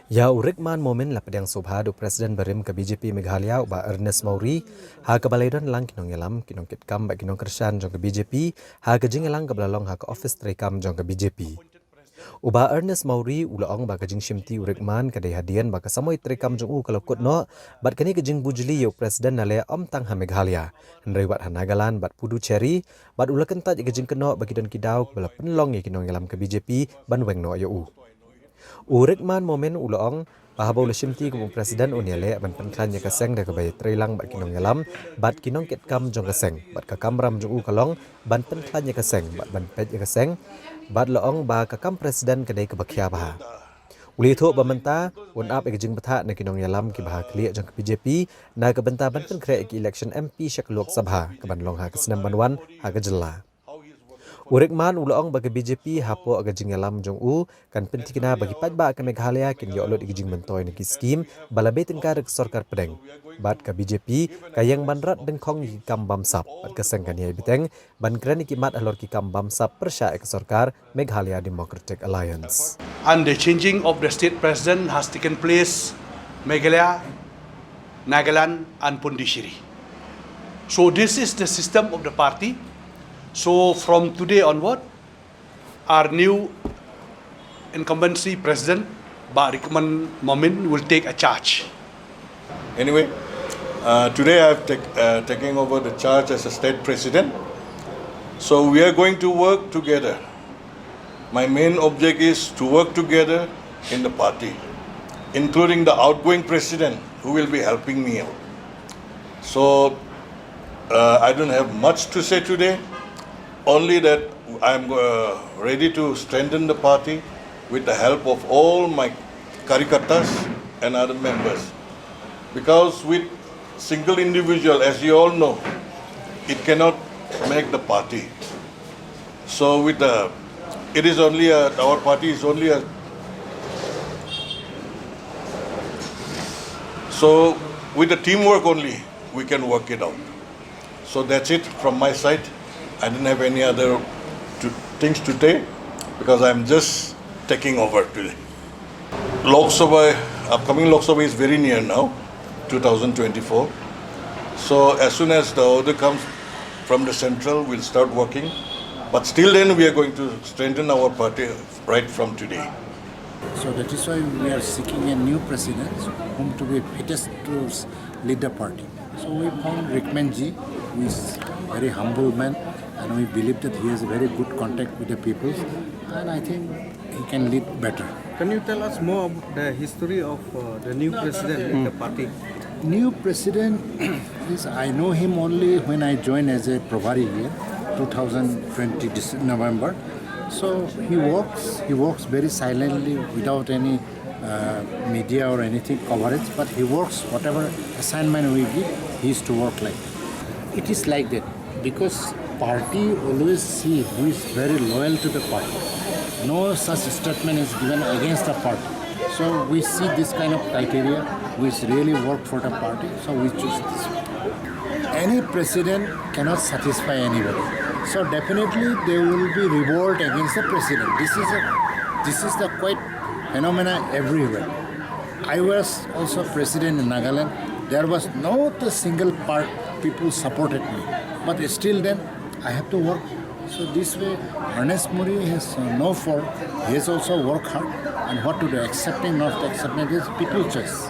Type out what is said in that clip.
Ya Rikman Momin la pedang subha do Presiden Barim ke BJP Meghalaya uba Ernest Mauri ha ke balaidon lang kinong yalam kinong kitkam ba kinong kersan jong ke BJP ha ke jingelang ke belalong ha ke office trekam jong ke BJP. Uba Ernest Mauri ulaong ba ke jing Shimti Rikman ke hadian ba ke samoy trekam jong u kalau kut no bat kini ke jing bujli yo Presiden nale tang ha Meghalaya. Henry wat Hanagalan bat Puducherry bat ulakan ta ke jing keno bagi don kidau bala penlong ye kinong yalam ke BJP ban weng no yo u. Rikman Momin uloong pahabaw la Shimti kumu Presiden uniale ban penklan ya kaseng da kabay trailang bat kinong yalam bat kinong kitkam jong kaseng bat kakamram jong u kalong ban penklan ya kaseng bat ban pet ya kaseng bat loong ba kakam Presiden kadai kebakhya baha. Uli thu bamenta un up ekjing batha na kinong yalam ki baha klia jong BJP na kabenta ban penkre ki election MP shak Lok Sabha kaban long ha kesnam banwan ha gejela. Rikman uloong bagi BJP hapo aga jingalam jong u kan pentikna bagi pajba ke Meghalaya kin yo olot igijing mentoy niki skim balabe tengkar sorkar pedeng bat ke BJP kayang banrat dengkong ki kam bamsap bat keseng kan yai biteng ban kran ki mat alor ki kam bamsap persya ke sorkar Meghalaya Democratic Alliance. And the changing of the state president has taken place Meghalaya, Nagaland and Pondicherry. So this is the system of the party. So from today onward, our new incumbency president, Rikman Momin, will take a charge. Anyway, today I have taken over the charge as a state president. So we are going to work together. My main object is to work together in the party, including the outgoing president who will be helping me out. So I don't have much to say today. Only that I'm ready to strengthen the party with the help of all my karikatas and other members. Because with single individual, as you all know, it cannot make the party. So with it is only our party is only a. So with the teamwork only, we can work it out. So that's it from my side. I didn't have any other things to say because I'm just taking over today. Lok Sabha, upcoming Lok Sabha is very near now, 2024. So as soon as the order comes from the central, we'll start working. But still then we are going to strengthen our party right from today. So that is why we are seeking a new president whom to be fittest to lead the party. So we found Rikman ji, who is a very humble man, and we believe that he has a very good contact with the people, and I think he can lead better. Can you tell us more about the history of the new president in the party? New president is, I know him only when I joined as a Prabhari here, 2020 November. So he works very silently without any media or anything coverage, but he works whatever assignment we give, he is to work like that. It is like that because party always see who is very loyal to the party. No such statement is given against the party. So we see this kind of criteria which really work for the party, so we choose this one. Any president cannot satisfy anybody. So definitely there will be revolt against the president. This is the quite phenomena everywhere. I was also president in Nagaland. There was not a single part people supported me. But still then, I have to work. So this way, Ernest Mauri has no fault. He has also worked hard. And what to do, accepting, not accepting, is people's choice.